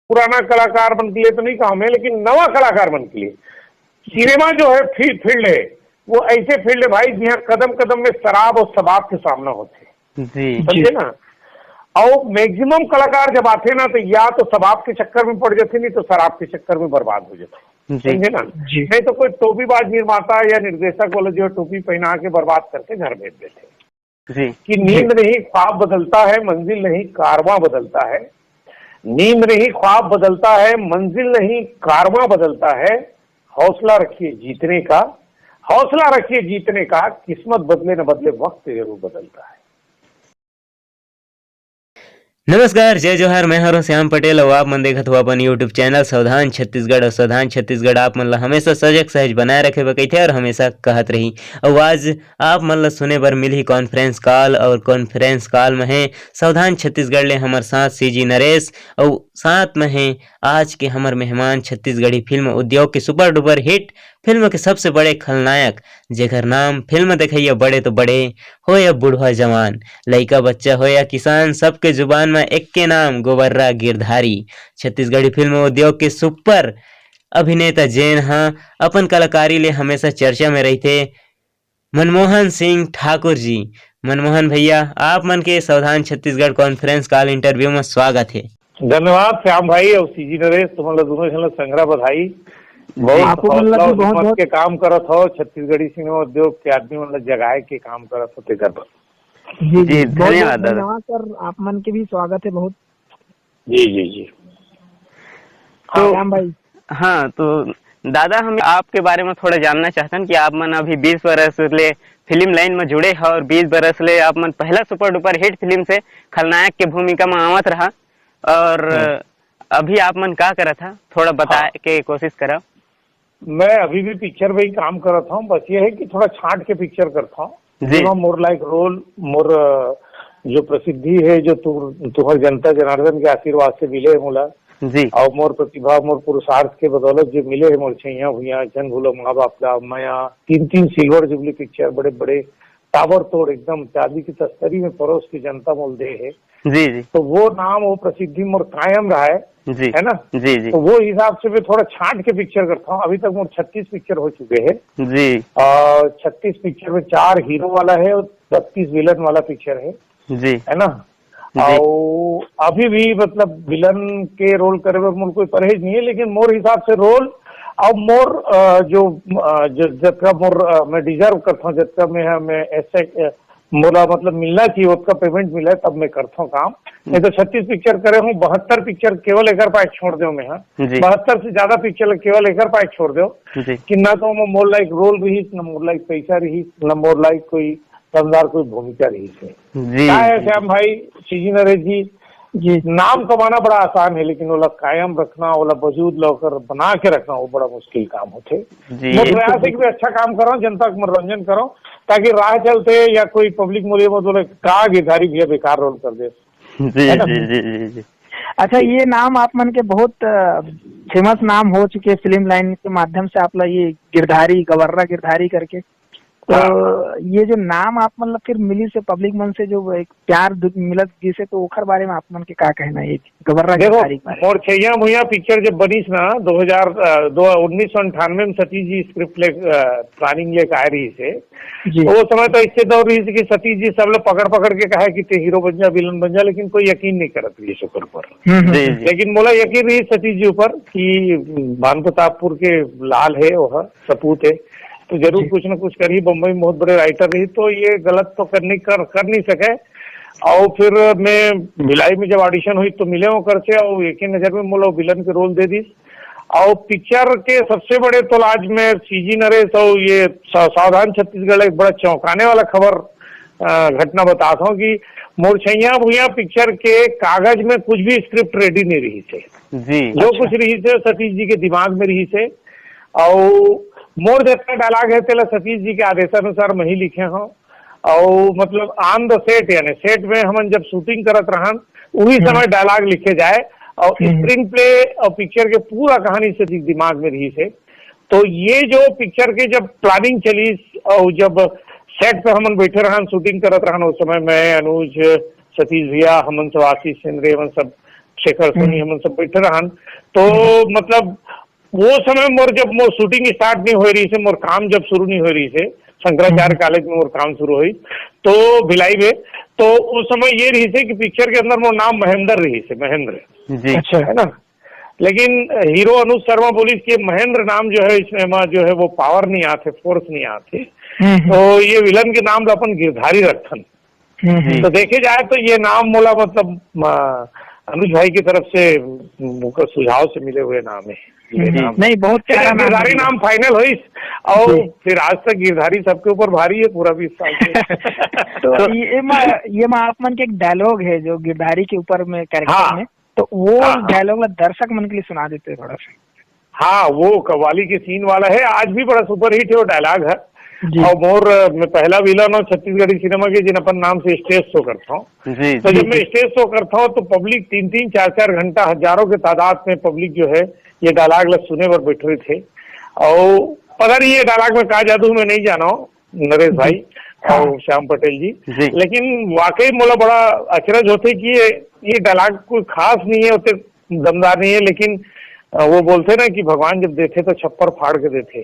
पुराना कलाकार बन के लिए तो नहीं कहा मैं, लेकिन नवा कलाकार बन के लिए सिनेमा जो है फील्ड है वो ऐसे फील्ड है भाई जहाँ कदम कदम में शराब और शबाब के सामना होते, समझे ना। और मैक्सिमम कलाकार जब आते ना तो या तो शबाब के चक्कर में पड़ जाते, नहीं तो शराब के चक्कर में बर्बाद हो जाते, समझे ना। नहीं तो कोई टोपीबाज निर्माता या निर्देशक वाले जो टोपी पहना के बर्बाद करके घर भेज देते कि नींद नहीं ख्वाब बदलता है, मंजिल नहीं कारवां बदलता है। नींद नहीं ख्वाब बदलता है, मंजिल नहीं कारवां बदलता है। हौसला रखिए जीतने का, हौसला रखिए जीतने का, किस्मत बदले न बदले वक्त जरूर बदलता है। नमस्कार, जय जोहार। मैं हूं श्याम पटेल और आप मन देखत हो अपन यूट्यूब चैनल सावधान छत्तीसगढ़। और सावधान छत्तीसगढ़ आप मन ला हमेशा सजग सहज बनाए रखे बकैथे और हमेशा कहत रही। और आज आप मन ला सुने बर मिली कॉन्फ्रेंस कॉल, और कॉन्फ्रेंस कॉल में है सावधान छत्तीसगढ़ ले हमार साथ सीजी नरेश, और साथ में है आज के हमार मेहमान छत्तीसगढ़ी फिल्म उद्योग के सुपर डुपर हिट फिल्म के सबसे बड़े खलनायक, जेकर नाम फिल्म देखैया बड़े तो बड़े हो या बूढ़ा जवान, लइका बच्चा हो या किसान, सबके जुबान में एक के नाम गोबर्रा गिरधारी। छत्तीसगढ़ी फिल्म उद्योग के सुपर अभिनेता जेन हाँ अपन कलाकारी ले हमेशा चर्चा में रहते, मनमोहन सिंह ठाकुर जी। मनमोहन भैया, आप मन के सावधान छत्तीसगढ़ कॉन्फ्रेंस कॉल इंटरव्यू में स्वागत है। धन्यवाद श्याम भाई और सीजी नरेश, तुम्हारा दोनों जन संग्रह बधाई। बहुत के काम करत हो, छत्तीसगढ़ी सिनेमा उद्योग के आदमी मतलब जगाए के काम करत होते घर पर। जी धन्यवाद सर, आप मन के भी स्वागत है बहुत। जी तो भाई हाँ, तो दादा हम आपके बारे में थोड़ा जानना चाहते हैं कि आप मन अभी 20 बरस ले फिल्म लाइन में जुड़े हैं और 20 बरस ले आप मन पहला सुपर डुपर हिट फिल्म से खलनायक के भूमिका में आवत रहा, और अभी आप मन का करा था थोड़ा बता के कोशिश करा। मैं अभी भी पिक्चर में ही काम करता हूँ, बस ये है कि थोड़ा छांट के पिक्चर करता हूँ। मोर लाइक रोल, मोर जो प्रसिद्धि है जो तुम्हारी जनता जनार्दन के आशीर्वाद से मिले है मोला जी, और मोर प्रतिभा मोर पुरुषार्थ के बदौलत जो मिले है, मोर छैया भुइया जन भूलो माँ बाप का माया, 3 सिल्वर जुबली पिक्चर, बड़े बड़े टावर तोड़ एकदम चांदी की तस्तरी में परोस की जनता मोल दे है जी। तो वो नाम वो प्रसिद्धि मोर कायम रहा है ना जी। तो वो हिसाब से मैं थोड़ा छांट के पिक्चर करता हूँ। अभी तक मोर 36 पिक्चर हो चुके हैं जी, और 36 पिक्चर में 4 हीरो वाला है और 32 विलन वाला पिक्चर है जी, है ना। और अभी भी मतलब विलन के रोल करे में मोर कोई परहेज नहीं है, लेकिन मोर हिसाब से रोल और मोर जितना मोर मैं डिजर्व करता हूँ, जितना मैं ऐसे मोला मतलब मिलना चाहिए उसका पेमेंट मिला है तब मैं करता हूँ काम। नहीं तो 36 पिक्चर करे हूँ, 72 पिक्चर केवल एक पाए छोड़ दो मैं, हाँ 72 से ज्यादा पिक्चर केवल एक पाए छोड़ दो कि ना तो मोर लाइक रोल रही, न मोर लाइक पैसा रही, न मोर लाइक कोई शानदार कोई भूमिका रही है। क्या है श्याम भाई, सीजी नरेश जी, नाम कमाना बड़ा आसान है, लेकिन वो कायम रखना, वो वजूद लौकर बना के रखना वो बड़ा मुश्किल काम होते। मैं प्रयास है कि अच्छा काम करो, जनता को मनोरंजन करो, ताकि राह चलते या कोई पब्लिक मूल्य में बोले का गिरधारी भैया बेकार रोल कर दे जी। अच्छा, ये नाम आप मन के बहुत फेमस नाम हो चुके फिल्म लाइन के माध्यम से, आप ये गिरधारी गोबर्रा गिरधारी करके, तो ये जो नाम आप मतलब फिर मिली से पब्लिक मन से जो एक प्यार मिलत जिसे, तो ओखर बारे में आप मन के का कहना है गोबर्रा गिरधारी? और छैया भुइया पिक्चर जब बनीस ना 1998 में सतीश जी स्क्रिप्ट ले प्लानिंग लेके आए रही से, तो वो समय तो इससे दौर रही कि सतीश जी सब लोग पकड़ के कहा कि ते हीरो बन जा, विलन बन जा, लेकिन कोई यकीन नहीं करत रही शुक्र पर। लेकिन मोला यकीन रही सतीश जी ऊपर कि भानु प्रतापपुर के लाल है, वह सपूत है, तो जरूर कुछ न कुछ करी। बम्बई में बहुत बड़े राइटर रही, तो ये गलत तो कर नहीं सके। और फिर मैं भिलाई में जब ऑडिशन हुई तो मिले हो कर से, और एक ही नजर में मोला विलन के रोल दे दी। और पिक्चर के सबसे बड़े तो आज में सीजी नरेश और ये सावधान छत्तीसगढ़ एक बड़ा चौंकाने वाला खबर घटना बताता हूँ कि मोर छैया भुइया पिक्चर के कागज में कुछ भी स्क्रिप्ट रेडी नहीं रही थे जी। जो कुछ रही थे सतीश जी के दिमाग में रही थे, और मोर जितना डायलॉग है तेला सतीश जी के आदेशानुसार मैं ही लिखे हूँ। और मतलब ऑन द सेट, यानी सेट में हम जब शूटिंग करत रहन वही समय डायलॉग लिखे जाए, और स्क्रीन प्ले और पिक्चर के पूरा कहानी से दिमाग में रही से। तो ये जो पिक्चर के जब प्लानिंग चली और जब सेट पे हम बैठे रहन शूटिंग करत रहन, उस समय मैं अनुज सतीश भैया हमन सब आशीष चंद्र एवं सब, शेखर सोनी हम सब बैठे रहन। तो मतलब वो समय मोर जब मोर शूटिंग स्टार्ट नहीं हो रही से, मोर काम जब शुरू नहीं हो रही से, शंकराचार्य कॉलेज में मोर काम शुरू हुई तो भिलाई में, तो उस समय ये रही से कि पिक्चर के अंदर मोर नाम महेंद्र रही से, महेंद्र जी अच्छा है ना। लेकिन हीरो अनुज शर्मा बोलिस कि महेंद्र नाम जो है इसमें जो है वो पावर नहीं आते, फोर्स नहीं आते, तो ये विलन के नाम अपन गिरधारी रखन। तो देखे जाए तो ये नाम मोला मतलब अनुज भाई की तरफ से सुझाव से मिले हुए नाम है। नहीं, बहुत प्यारा गिरधारी नाम फाइनल हुई और फिर आज तक गिरधारी सबके ऊपर भारी है पूरा 20 साल से। तो ये आप मन के एक डायलॉग है जो गिरधारी के ऊपर में कैरेक्टर में, तो वो डायलॉग दर्शक मन के लिए सुना देते थोड़ा सा। हाँ, वो कव्वाली के सीन वाला है, आज भी बड़ा सुपर हिट है वो डायलॉग है। और मोर मैं पहला विलन हूँ छत्तीसगढ़ी सिनेमा के जिन अपन नाम से स्टेज शो करता हूँ। तो जब मैं स्टेज शो करता हूँ तो पब्लिक 3-3, 4-4 घंटा हजारों के तादाद में पब्लिक जो है ये डायलॉग सुने पर बैठ रहे थे। और पता नहीं ये डायलॉग में कहा जादू मैं नहीं जाना हूँ नरेश भाई और श्याम पटेल जी, लेकिन वाकई मोला बड़ा अचरज होते कि ये डायलॉग कोई खास नहीं है, उतने दमदार नहीं है, लेकिन वो बोलते ना कि भगवान जब देते तो छप्पर फाड़ के देते।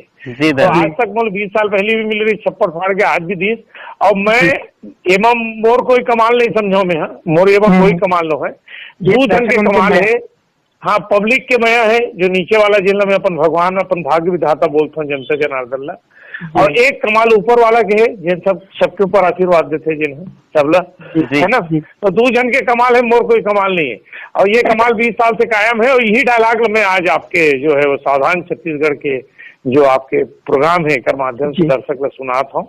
तो आज तक मोल 20 साल पहले भी मिल रही छप्पर फाड़ के आज भी दीस। और मैं एवं मोर कोई कमाल नहीं समझो में, मोर एवं कोई कमाल नो है, दू जन के कमाल है। हाँ, पब्लिक के मया है जो नीचे वाला जिला में अपन भगवान अपन भाग्य विधाता बोलते हैं जनता जनार्दन ला, और एक कमाल ऊपर वाला के है जिन सबके ऊपर आशीर्वाद देते जिन सबला है ना। तो दो जन के कमाल है, मोर कोई कमाल नहीं है। और ये कमाल 20 साल से कायम है। और यही डायलॉग मैं आज आपके जो है वो सावधान छत्तीसगढ़ के जो आपके प्रोग्राम है कर माध्यम से दर्शक ला सुनाता हूँ।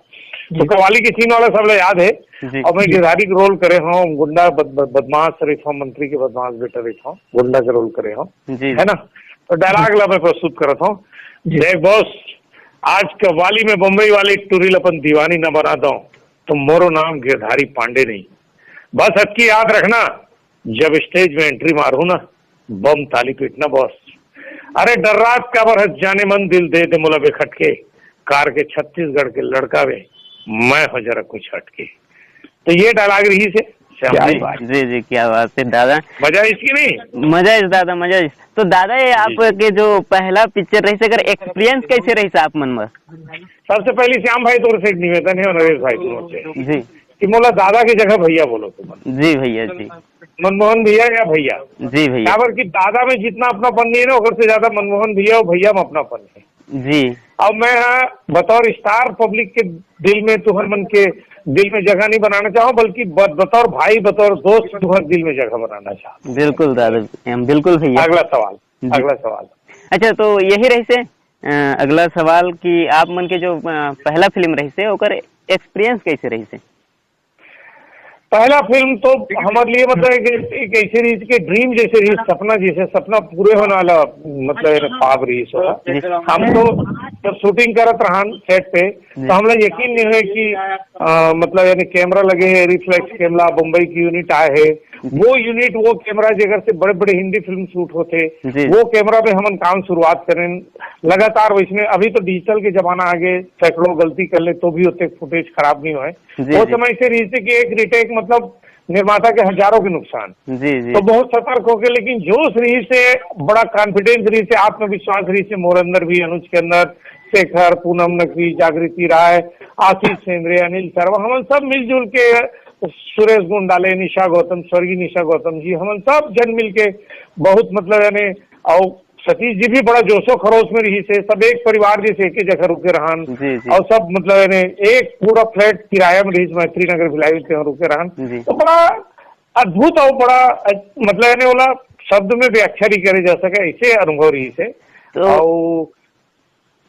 तो कव्वाली के सीन वाला सब याद है। और मैं गिरधारी का रोल करे हूँ, गुंडा बदमाश रही हूँ, मंत्री के बदमाश बेटा रही हूँ, गुंडा का रोल करे हूँ, है ना। तो डायलॉग ला मैं प्रस्तुत करता हूँ। देख बॉस, आज कव्वाली में बम्बई वाली टूरिल अपन दीवानी न बना दो तो मोरो नाम गिरधारी पांडे नहीं। बस अटकी याद रखना, जब स्टेज में एंट्री मारू ना बम ताली पीटना बॉस। अरे डर रात का बरस जाने मन दिल दे दे मुला बेखटके, कार के छत्तीसगढ़ के लड़का वे मैं हो जरा कुछ हटके। तो ये डायलॉग रही से जी क्या बात है दादा, मजा इसकी नहीं, मजा इस दादा, मजा इस। तो दादा ये आपके जो पहला पिक्चर रही से अगर एक्सपीरियंस कैसे रही से आप मन में? सबसे पहले श्याम भाई तोर से एक निवेदन है नरेश भाई तुम से जी कि मोला दादा की जगह भैया बोलो तुम। जी भैया जी, मनमोहन भैया या भैया जी भैया, कि दादा में जितना अपनापन नहीं है ना उधर से ज्यादा मनमोहन भैया और भैया में अपनापन है जी। अब मैं बतौर स्टार पब्लिक के दिल में तुहर मन के दिल में जगह नहीं बनाना चाहूँ, बल्कि बतौर भाई बतौर दोस्त तुहर दिल में जगह बनाना चाहूँ। बिल्कुल दादा, बिल्कुल भैया। अगला सवाल अच्छा, तो यही रही से अगला सवाल कि आप मन के जो पहला फिल्म रही से ओकर एक्सपीरियंस कैसे रही से? पहला फिल्म तो हमारे लिए मतलब एक ऐसी रीत के ड्रीम जैसे रही, सपना पूरे होने वाला मतलब पाव रही सो। हम तो जब शूटिंग करत रहन सेट पे तो हमला यकीन नहीं है कि मतलब यानी कैमरा लगे है, रिफ्लेक्स कैमरा बम्बई की यूनिट आए है, वो यूनिट वो कैमरा जगह से बड़े बड़े हिंदी फिल्म शूट होते, वो कैमरा पे हम काम शुरुआत करें लगातार। वैसे अभी तो डिजिटल के जमाना आगे, सैकड़ों गलती कर ले तो भी उतने फुटेज खराब नहीं हुए। वो समय से रीते कि एक रिटेक मतलब निर्माता के हजारों के नुकसान। तो बहुत सतर्क होके, लेकिन जोश रही से, बड़ा कॉन्फिडेंस रही से, आत्मविश्वास रही से मोर अंदर भी, अनुज के अंदर, शेखर, पूनम नकवी, जागृति राय, आशीष सेंद्रे, अनिल शर्मा, हम सब मिलजुल के, सुरेश गुंडाले, निशा गौतम, स्वर्गीय निशा गौतम जी, हम सब जन मिल के बहुत मतलब यानी, और सतीश जी भी बड़ा जोशो खरोश में रही से, सब एक परिवार जैसे एक ही जगह रुके रहन। और सब मतलब यानी एक पूरा फ्लैट किराया में रही, मैत्री नगर भिलाई से रुके रहन। तो बड़ा अद्भुत और बड़ा मतलब यानी बोला शब्द में व्याख्या नहीं करे जा सके ऐसे अनुभव रही से। तो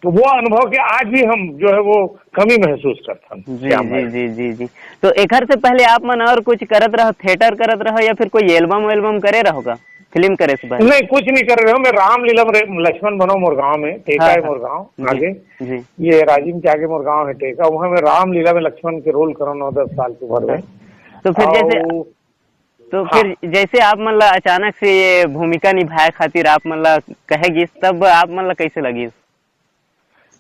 वो अनुभव के आज भी हम जो है वो कमी महसूस करता हूँ। जी। तो एक से पहले आप मन और कुछ करत रहो, थिएटर करत रहो या फिर कोई एल्बम करे रहोगा फिल्म करे से पहले? नहीं, कुछ नहीं कर रहे हो। मैं रामलीला लक्ष्मण बनो मोरगांव में, टेका है मोरगांव आगे, ये राजीव के आगे मोरगांव है टेका, वहाँ मैं रामलीला में लक्ष्मण के रोल करो 9-10 साल की उम्र में। तो फिर जैसे आप मन ला अचानक से ये भूमिका निभाए खातिर आप मन ला कहेगी, तब आप मन ला कैसे लगी?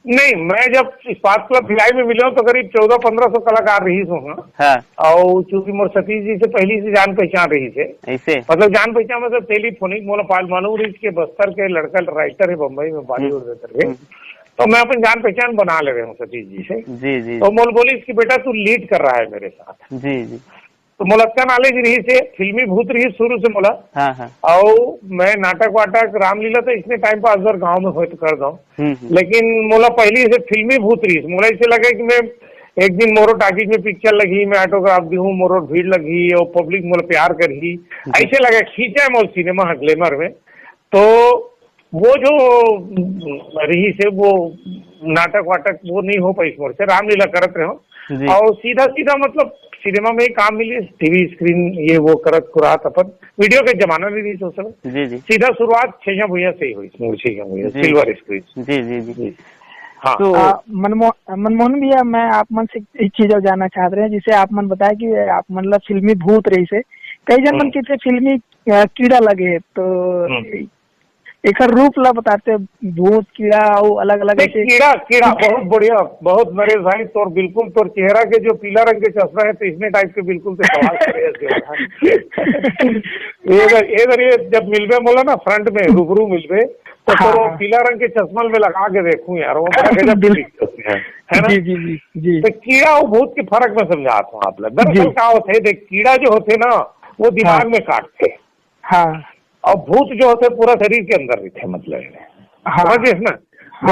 नहीं, मैं जब इस्पात क्लब भिलाई में मिला तो करीब 1400-1500 कलाकार रही हूँ। हाँ। और चूंकि मोर सतीश जी से पहली से जान पहचान रही थे, ऐसे मतलब जान पहचान मतलब टेलीफोनिक मोला पाल मानूर के बस्तर के लड़का राइटर है बम्बई में बॉलीवुड करके, तो मैं अपन जान पहचान बना ले रहे हूँ सतीश जी से। जी जी। तो मोल बोली इसकी बेटा तू लीड कर रहा है मेरे साथ। जी जी। तो मोला अच्छा नॉलेज रही से, फिल्मी भूत रही शुरू से मोला। हाँ हाँ। और मैं नाटक वाटक रामलीला तो इसने टाइम पास अगर गाँव में हो तो कर दो, लेकिन मोला पहली से फिल्मी भूत रही, मोला ऐसे लगे कि मैं एक दिन मोरो टाकीज में पिक्चर लगी, मैं ऑटोग्राफ दी हूँ, मोरो भीड़ लगी और पब्लिक मोला प्यार करी, ऐसे लगे खींचा है मोल सिनेमा ग्लैमर में। तो वो जो रही से वो नाटक वाटक वो नहीं हो पाई मोर से, रामलीला करत रहे और सीधा सीधा मतलब सिनेमा में ही काम मिली, टीवी स्क्रीन ये वो करत कुरात अपन, वीडियो के जमाना नहीं रही तो सब। जी जी। सीधा शुरुआत छैया भुइया से ही हुई, सिल्वर स्क्रीन। जी जी जी। हाँ। तो मनमोहन भैया, मैं आप मन से एक चीज और जानना चाहते रहे, जिसे आप मन बताया कि आप मतलब फिल्मी भूत रही से कई जन मन के फिल्मी कीड़ा लगे, तो एक रूप ला बताते, भूत कीड़ा और अलग अलग कीड़ा बहुत बढ़िया, बहुत नरेश भाई तोर बिल्कुल तोर चेहरा के जो पीला रंग के चश्मा है तो इसने टाइप के बिल्कुल से सवाल करे। ये जब मिलबे बोला ना फ्रंट में रूबरू मिलबे तो पीला रंग के चश्मा में लगा के देखूं यार, वो है ना। जी जी जी। तो कीड़ा और भूत के फर्क में समझाता हूँ आप लोग। दरअसल क्या होते देख, कीड़ा जो होते ना वो दिमाग में काटते, हाँ, और भूत जो होते पूरा शरीर के अंदर रहते, मतलब समझिए ना।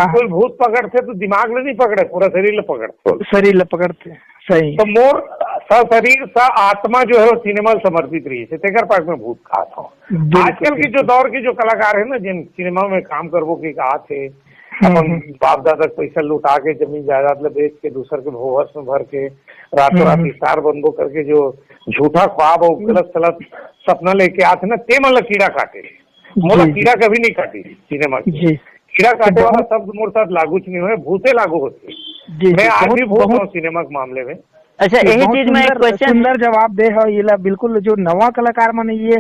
कोई भूत पकड़ते तो दिमाग में नहीं पकड़े, पूरा शरीर ले पकड़ते। सही। तो मोर शरीर सा आत्मा जो है वो सिनेमा समर्पित रही है, तेकर पार्ट में भूत कहा था। आजकल की जो दौर की जो कलाकार है ना, जिन सिनेमा में काम करवो की कहा थे, अपन बाप दादा पैसा लुटा के जमीन जायदाद ले बेच के दूसर के भोवस में भर के रातों रात स्टार बनबो करके जो झूठा ख्वाब और गलत सलत सपना लेके आते ना, ते मतलब कीड़ा काटे। मोला कीड़ा कभी नहीं काटी सिनेमा की। कीड़ा काटे वाला शब्द मोर साथ लागू नहीं हुए, भूते लागू होते। मैं आज भी भूत हूँ सिनेमा के मामले में। अच्छा, यही चीज में एक क्वेश्चन सुंदर जवाब दे है ये बिल्कुल। जो नवा कलाकार मन ये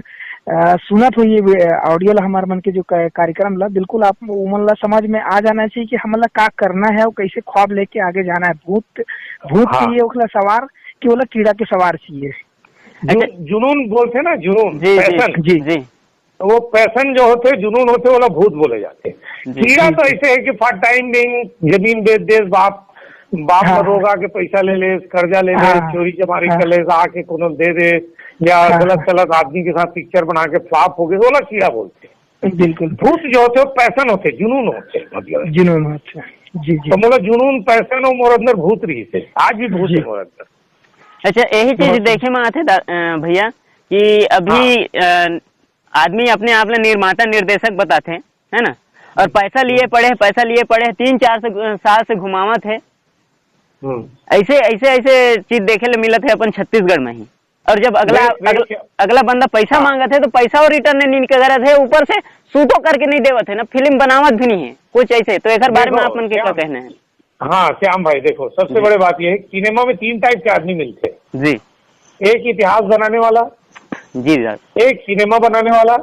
सुनत हुई ऑडियो ला हमारे मन के जो कार्यक्रम ला, बिल्कुल आप उमन ला समझ में आ जाना चाहिए कि हमला क्या करना है और कैसे ख्वाब लेके आगे जाना है। भूत चाहिए ओखला सवार कि ओला कीड़ा के सवार चाहिए। जुनून बोलते ना, जुनून, पैशन। जी जी। वो पैशन जो होते, जुनून होते, वो भूत बोले जाते। कीड़ा तो ऐसे है कि फॉर टाइम बिंग जमीन बेच देश, बाप रोगा के पैसा ले ले, कर्जा ले ले, चोरी चमारी कर ले, आके कोनो दे दे, या गलत गलत आदमी के साथ पिक्चर बना के फ्लॉप हो गए, वो कीड़ा बोलते। बिल्कुल। भूत जो होते वो पैशन होते, जुनून होते, मतलब जुनून होते। जी जी। तो मतलब जुनून पैशन और मोर अंदर भूत रही थे, आज भी भूत है मोर अंदर। अच्छा, यही चीज देखे में आते भैया कि अभी आदमी अपने आप में निर्माता निर्देशक बताते हैं, है ना, और पैसा लिए पड़े 3-4 साल से घुमावत है। ऐसे चीज देखे ले मिलत है अपन छत्तीसगढ़ में ही। और जब अगला बंदा पैसा मांगत है तो पैसा और रिटर्न नहीं करत है, ऊपर से सूटो करके नहीं देवत है ना, फिल्म बनावत भी नहीं है कुछ ऐसे। तो एक बारे में आप मन के क्या कहना है? हाँ श्याम भाई, देखो सबसे बड़ी बात यह है, सिनेमा में 3 टाइप के आदमी मिलते हैं। जी। एक इतिहास बनाने वाला, जी, एक सिनेमा बनाने वाला,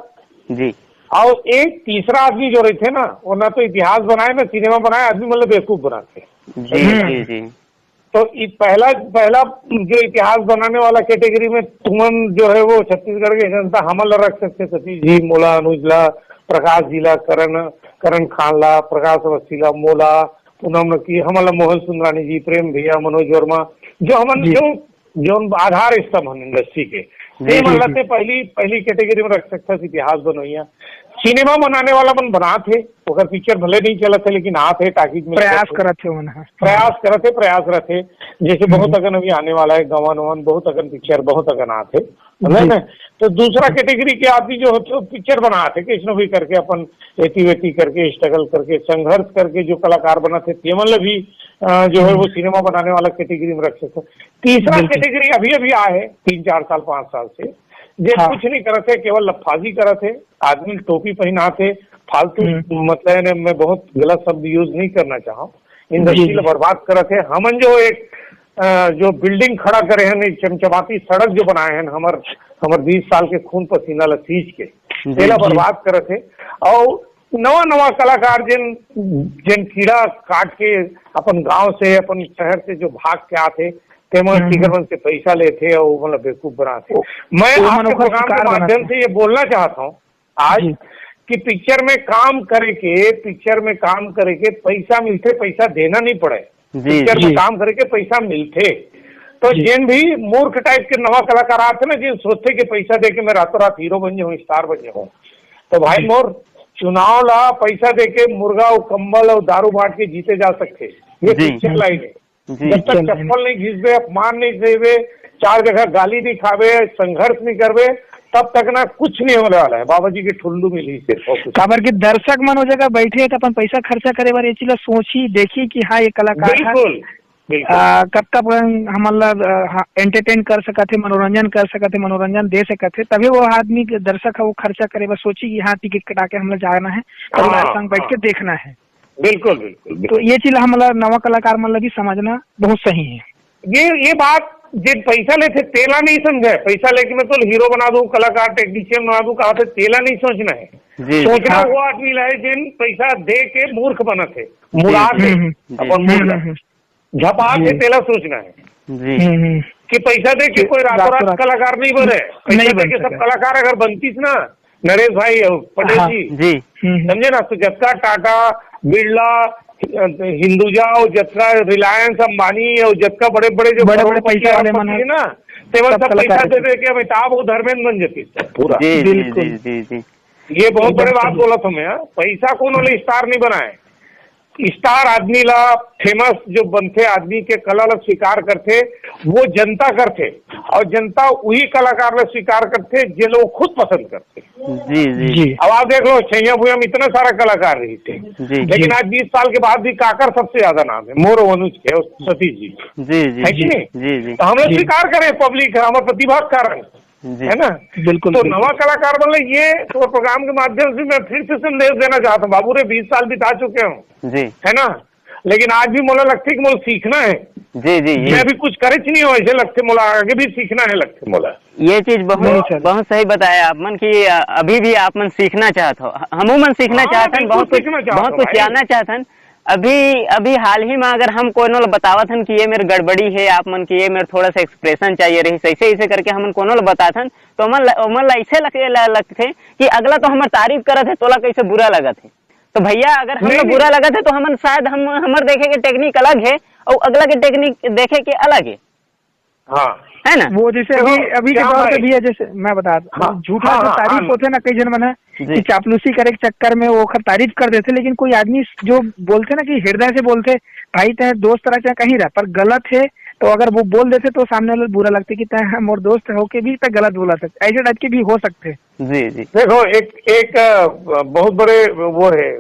जी, और एक तीसरा आदमी जो रहते ना, वो ना तो इतिहास बनाए ना सिनेमा बनाए, आदमी मतलब बेवकूफ बनाते। जी जी जी। तो पहला जो इतिहास बनाने वाला कैटेगरी में तुमन जो है वो छत्तीसगढ़ की जनता हमल रख सकते, सतीश जी, मोला, अनुजला, प्रकाश जिला, करण खानला, प्रकाश अवस्थीला, मोला, पूनम की, हमला, मोहन सुंदरानी जी, प्रेम भैया, मनोज वर्मा, जो हमन जो आधार स्तंभ इंडस्ट्री के मतलब पहली कैटेगरी में रख सकता है। इतिहास बनोइया, सिनेमा बनाने वाला मन बना थे, अगर पिक्चर भले नहीं चला थे लेकिन आते टाकीज में प्रयास करते। जैसे बहुत अगन अभी आने वाला है, गवन ववन बहुत अगन पिक्चर बहुत अगन आते है ना। तो दूसरा कैटेगरी के आदमी जो होते पिक्चर बनाते, किसी भी करके अपन एती करके स्ट्रगल करके संघर्ष करके जो कलाकार बनाते थे, मतलब भी जो है वो सिनेमा बनाने वाला कैटेगरी में रख सकते। तीसरा कैटेगरी अभी आए है 3-4 साल 5 साल से, जे कुछ नहीं करते, केवल लफाजी करते, आदमी टोपी पहनाते, फालतू, मतलब मैं बहुत गलत शब्द यूज नहीं करना चाहूँ, इंडस्ट्री को बर्बाद करते। हमन जो एक जो बिल्डिंग खड़ा करे हैं, चमचमाती सड़क जो बनाए हैं, हमर 20 साल के खून पसीना ल सींच के तेला बर्बाद करते। और नवा नवा कलाकार जिन जिन कीड़ा काट के अपन गांव से अपन शहर से जो भाग के आते तेमन टिकरमन से पैसा लेते और मतलब बेवकूफ बनाते। मैं आपके प्रोग्राम के माध्यम से ये बोलना चाहता हूँ आज कि पिक्चर में काम करके पैसा मिलते, पैसा देना नहीं पड़े। पिक्चर में काम करके पैसा मिलते तो जिन भी मूर्ख टाइप के नवा कलाकार आते ना, जिन सोचते कि पैसा दे के मैं रातों रात हीरो बन जाऊँ, स्टार बन जाऊँ, तो भाई मोर चुनाव ला पैसा दे के मुर्गा और कंबल और दारू बांट के जीते जा सकते। ये पिक्चर लाइन है। जब तक चप्पल नहीं घिसबे, अपमान नहीं देवे, 4 जगह गाली नहीं खावे, संघर्ष नहीं करवे, तब तक ना कुछ नहीं होने वाला है। बाबा जी के ठुल्लू मिली सिर्फ खबर के दर्शक मन हो जगह बैठे तो अपन पैसा खर्चा करे बार ये चीज सोची देखी कि हाँ ये कलाकार बिल्कुल कब तक हम एंटरटेन कर सकते, मनोरंजन कर सकते, मनोरंजन दे सकते, तभी वो आदमी दर्शक है वो खर्चा करे बस सोची कि हाँ टिकट कटा के हम जाना है, परिवार संग बैठ के देखना है। बिल्कुल बिल्कुल। तो ये चीज हम नवा कलाकार मतलब भी समझना बहुत सही है। ये बात जिन पैसा लेते तेला नहीं समझे, पैसा लेके मैं तो हीरो बना दूं, कलाकार टेक्नीशियन बना दूं, कहा तेला नहीं सोचना है। सोचना वो आदमी लाए जिन पैसा दे के मूर्ख बना थे, मुड़ा थे अपन मूर्ख झपा के तेला सोचना है कि पैसा दे के कोई रातों रात कलाकार नहीं बने। पैसा दे के सब कलाकार अगर बनतीस ना नरेश भाई पटेल जी समझे ना, तो जत्का टाटा बिरला हिंदुजा और जत्का रिलायंस अंबानी और जत्का बड़े बड़े जो बड़े बड़े पैसा वाले मन है ना, तेवल सब पैसा दे दे के अमिताभ और धर्मेंद्र बन जाती पूरा। बिल्कुल ये बहुत बड़े बात बोला था मैं। पैसा कौन वाले स्टार नहीं बनाए, स्टार आदमी ला फेमस जो बनते आदमी के कला ला स्वीकार करते वो जनता करते, और जनता वही कलाकार ला स्वीकार करते जे लोग खुद पसंद करते। जी। अब आप देख लो छैया भूया में इतने सारा कलाकार रही थे, लेकिन आज 20 साल के बाद भी काकर सबसे ज्यादा नाम है, मोर अनुज के सतीश जी है कि नहीं। तो हम लोग स्वीकार करें, पब्लिक है हमारे प्रतिभा का कारण है ना। बिल्कुल। तो नवा कलाकार बोले ये तो प्रोग्राम के माध्यम से मैं फिर से संदेश देना चाहता हूँ। बाबू रे 20 साल बिता चुके हूँ है ना, लेकिन आज भी मोला लगते कि मोला सीखना है। मैं अभी कुछ करे नहीं हो ऐसे लगते, मोला आगे भी सीखना है लगते मोला। ये चीज बहुत सही बताया आप मन की अभी भी आप मन सीखना चाहते हो, हम मन सीखना चाहते हैं, बहुत कुछ जानना चाहते हैं। अभी हाल ही में अगर हम कोनो बतावत हन कि ये मेरे गड़बड़ी है, आप मन की ये मेरे थोड़ा सा एक्सप्रेशन चाहिए रही, ऐसे करके हम कोनो बतात हन तो मन ऐसे लगते कि अगला तो हमार तारीफ करत है, तोला कैसे बुरा लगत है। तो भैया अगर हमें बुरा लगत है तो हमन शायद हमार देखे के टेक्निक अलग है और अगला के टेक्निक देखे के अलग है। हाँ है ना। वो जैसे अभी के दौर पे भी है, जैसे मैं बता झूठा जो तारीफ होते ना, कई जन मन है कि चापलूसी करे के चक्कर में वो तारीफ कर देते, लेकिन कोई आदमी जो बोलते ना कि हृदय से बोलते भाई चाहे दोस्त तरह चाहे कहीं रहा पर गलत है, तो अगर वो बोल देते तो सामने वाले बुरा लगते कि तय मोर दोस्त होके भी तय गलत बोला सकते, ऐसे टाइप के भी हो सकते। जी देखो एक बहुत बड़े वो है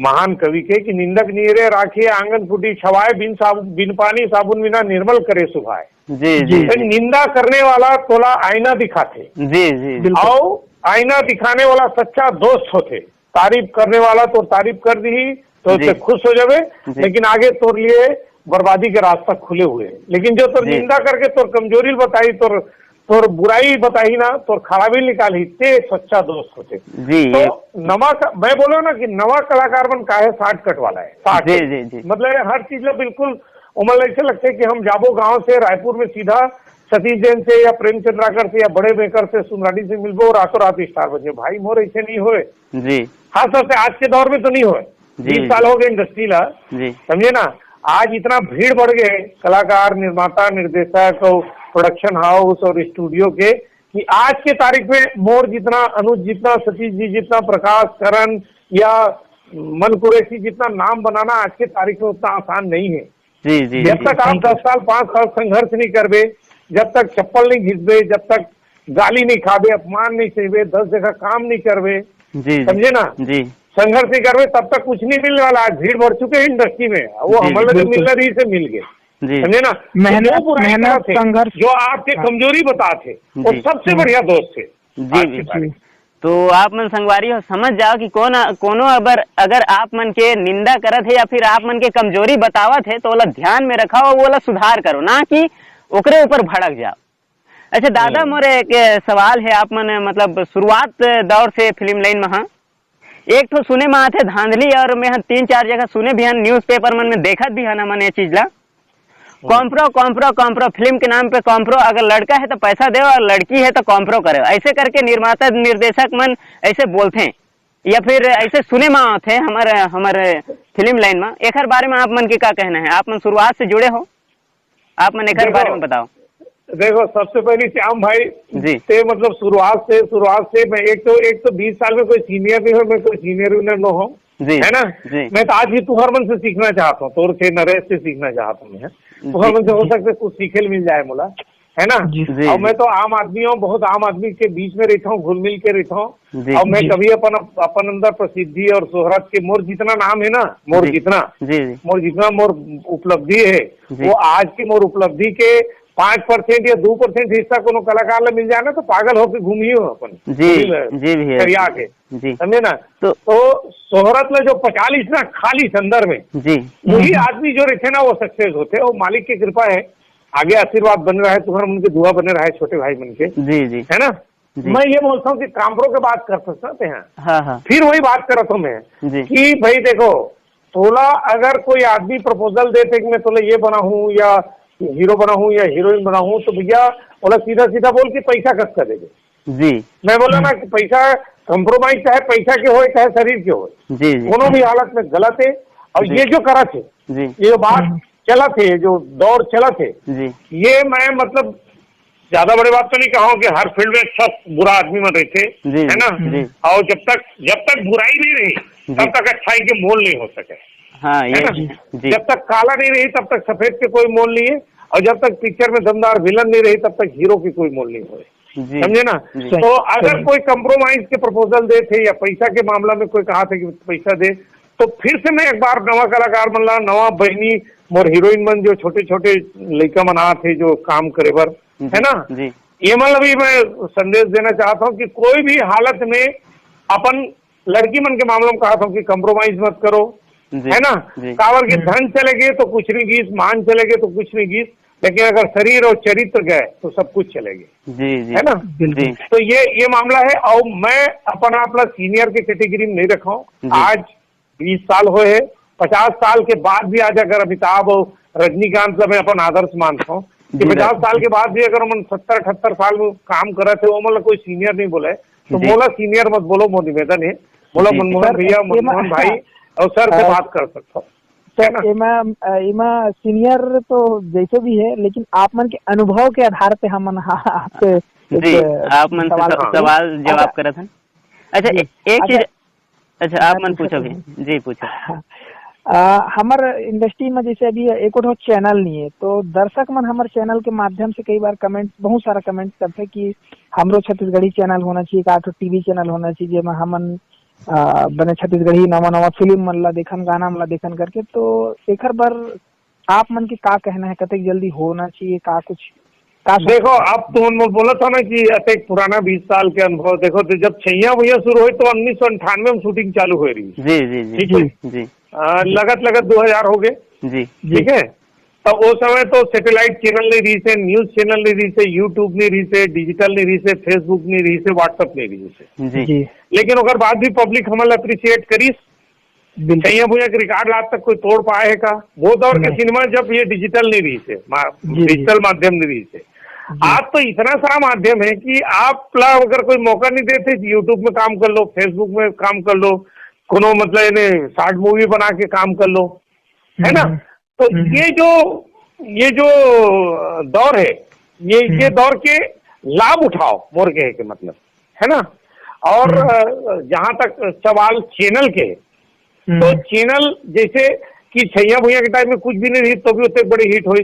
महान कवि के कि निंदक नीरे राखिए आंगन फूटी छवाए, बिन पानी साबुन बिना निर्मल करे सुभाए। जी। निंदा करने वाला तोला आईना दिखाते। जी। और आईना दिखाने वाला सच्चा दोस्त होते। तारीफ करने वाला तो तारीफ कर दी तो उससे खुश हो जावे, लेकिन आगे तोर लिए बर्बादी के रास्ता खुले हुए। लेकिन जो तोर निंदा करके तोर कमजोरी बताई, तोर बुराई बताई ना, तोर खराबी निकाली, ते सच्चा दोस्त होते। तो मैं बोलो ना कि नवा कलाकार बन काहे शॉर्टकट वाला है। जी। मतलब हर चीज में बिल्कुल उमल ऐसे लगते है कि हम जाबो गांव से रायपुर में सीधा सतीश जैन से या प्रेम चंद्राकर से या बड़े मेकर से सुनराडी से मिलबो और रातों रात स्टार बन जाए। भाई मोर ऐसे नहीं हुए जी, खास तौर से आज के दौर में तो नहीं हुए। 20 साल हो गए इंडस्ट्री ला, समझे ना। आज इतना भीड़ बढ़ गए कलाकार, निर्माता, निर्देशक और प्रोडक्शन हाउस और स्टूडियो के कि आज के तारीख में मोर जितना, अनुज जितना, सतीश जी जितना, प्रकाश करण या मन कुरैशी जितना नाम बनाना आज के तारीख में उतना आसान नहीं है। जी। जब तक आप 10 साल 5 साल संघर्ष नहीं करबे, जब तक चप्पल नहीं घिसबे, जब तक गाली नहीं खाबे, अपमान नहीं सहबे, 10 जगह काम नहीं करबे, समझे ना, संघर्ष नहीं करबे, तब तक कुछ नहीं मिलने वाला। आज भीड़ बढ़ चुके हैं इंडस्ट्री में, वो हमारे मिल रही से मिल गए, समझे ना। मेहनत संघर्ष जो आपके कमजोरी बताते वो सबसे बढ़िया दोस्त थे। जी। तो आप मन संगवारी हो समझ जाओ कि कोनो अगर आप मन के निंदा करत है या फिर आप मन के कमजोरी बतावत है तो ओला ध्यान में रखाओ और ओला सुधार करो, ना कि ओकरे ऊपर भड़क जाओ। अच्छा दादा, मोरे एक सवाल है, आप मन मतलब शुरुआत दौर से फिल्म लाइन में एक तो सुने में आते धांधली और मैं 3-4 जगह सुने भी हैं, न्यूज़पेपर में देखत भी है ना मन ये चीज ला कॉम्प्रो कॉम्प्रो कॉम्प्रो फिल्म के नाम पे कॉम्प्रो, अगर लड़का है तो पैसा दे और लड़की है तो कॉम्प्रो करे, ऐसे करके निर्माता निर्देशक मन ऐसे बोलते हैं या फिर ऐसे सुने में आते हैं हमारे फिल्म लाइन में। एक बारे में आप मन के क्या कहना है? आप मन शुरुआत से जुड़े हो, आप मन एक बारे में बताओ। देखो सबसे पहले श्याम भाई जी से मतलब शुरुआत से मैं एक तो 20 साल में कोई सीनियर नहीं हो, मैं कोई सीनियर विनियर न हो, है ना जी। मैं तो आज भी तुहरमन से सीखना चाहता हूँ, तोर से नरेश से सीखना चाहता हूँ मैं, तुहरमन से हो सकता है कुछ सीखे मिल जाए मोला, है ना। और मैं तो आम आदमी हूँ, बहुत आम आदमी के बीच में रहता हूँ, घुल मिल के रहता हूँ। और मैं कभी अपन अंदर प्रसिद्धि और शोहरत के मोर जितना नाम है ना, मोर जितना मोर उपलब्धि है, वो आज की मोर उपलब्धि के 5% या 2% हिस्सा कोनो कलाकार ला मिल जाए ना तो पागल होकर घूमिए हो अपन जी करिया के, समझे ना। तो शोहरत में जो 45 ना खाली संदर्भ में वही आदमी जो रहते ना वो सक्सेस होते, वो मालिक की कृपा है, आगे आशीर्वाद बन रहा है, तुम्हारा उनके दुआ बने रहा है छोटे भाई मन के, जी है ना। मैं ये बोलता हूँ कि काम्प्रो के बात कर सकते हैं। हाँ। फिर वही बात कर रहा हूँ मैं कि भाई देखो तोला अगर कोई आदमी प्रपोजल देते कि मैं तोला ये बना हूँ या हीरो बना हूँ या हीरोइन बना हूँ, तो भैया बोला सीधा बोल के पैसा कस कर देंगे जी। मैं बोला ना कि पैसा कंप्रोमाइज चाहे पैसा के हो चाहे शरीर के हो, दोनों भी हालत में गलत है। और ये जो करा थे ये जो बात चला थे, जो दौर चला थे, ये मैं मतलब ज्यादा बड़ी बात तो नहीं कहा कि हर फील्ड में सब बुरा आदमी मत रहते, है ना। और जब तक बुराई नहीं रही तब तक अच्छाई के मोल नहीं हो सके, हाँ, है ना। जब तक काला नहीं रही तब तक सफेद के कोई मोल नहीं है, और जब तक पिक्चर में दमदार विलन नहीं रही तब तक हीरो की कोई मोल नहीं हो, समझे ना। तो अगर कोई कंप्रोमाइज के प्रपोजल दे थे या पैसा के मामला में कोई कहा था कि पैसा दे, तो फिर से मैं एक बार नवा कलाकार मन ला, नवा बहनी मोर हीरोइन मन जो छोटे छोटे लड़का मना थे जो काम करे बर, है ना, ये मतलब भी मैं संदेश देना चाहता हूँ कि कोई भी हालत में अपन लड़की मन के मामलों में कहा था कि कंप्रोमाइज मत करो, है ना। कावर के धन चले गए तो कुछ नहीं गीस, मान चले गए तो कुछ नहीं गीस, लेकिन अगर शरीर और चरित्र गए तो सब कुछ चलेंगे, है ना। तो ये मामला है। और मैं अपना अपना सीनियर के कैटेगरी में नहीं रखा हूँ। आज 20 साल हुए है, 50 साल के बाद भी आज अगर अमिताभ और रजनीकांत का मैं अपन आदर्श मानता हूँ कि 50 साल के बाद भी अगर हम 70-78 साल में काम कर रहे थे, वो मतलब कोई सीनियर नहीं बोले, तो मोला सीनियर मत बोलो, मो निवेदन है, बोला मनमोहन भैया, मनमोहन भाई और सर से बात कर सकता हूँ। इमा सीनियर तो जैसे भी है, लेकिन आप मन के अनुभव के आधार पे हम आपसे आप मन सवाल जवाब करा था। अच्छा एक चीज, अच्छा आप मन पूछो भी जी, पूछो। हमार इंडस्ट्री में जैसे अभी एक और चैनल नहीं है, तो दर्शक मन हमारे चैनल के माध्यम से कई बार कमेंट, बहुत सारा कमेंट करते हैं कि हमरो छत्तीसगढ़ी चैनल होना चाहिए, का टीवी चैनल होना चाहिए, जेमा हमन बने छत्तीसगढ़ी नवा फिल्म मन ला देखन, गाना मन ला देखन करके। तो एक बार आप मन के का कहना है, कतई जल्दी होना चाहिए, का कुछ का? देखो आप तुम बोला था ना कि अतक पुराना 20 साल के अनुभव, देखो तो जब छैया भैया शुरू हुई तो 1998 में शूटिंग चालू हो रही, ठीक है, लगत 2000 हो गए जी, ठीक है। तो वो समय तो सैटेलाइट चैनल नहीं रही से, न्यूज चैनल नहीं रही से, यूट्यूब नहीं रही से, डिजिटल नहीं रही से, फेसबुक नहीं रही से, व्हाट्सएप नहीं रही से, लेकिन अगर बाद भी पब्लिक हमारे अप्रिशिएट करी, छैया भैया के रिकॉर्ड आज तक कोई तोड़ पाए है का। वो दौर के सिनेमा जब ये डिजिटल नहीं रही से, डिजिटल माध्यम नहीं रही से, आज तो इतना सारा माध्यम है कि आप अगर कोई मौका नहीं देते, यूट्यूब में काम कर लो, फेसबुक में काम कर लो, कोनो मतलब इन्हें शॉर्ट मूवी बना के काम कर लो, है ना। तो ये जो दौर है, ये दौर के लाभ उठाओ, मोर के मतलब, है ना। और जहां तक सवाल चैनल के, तो चैनल जैसे कि छैया भैया के टाइम में कुछ भी नहीं रही तो भी उतने बड़ी हिट हुई।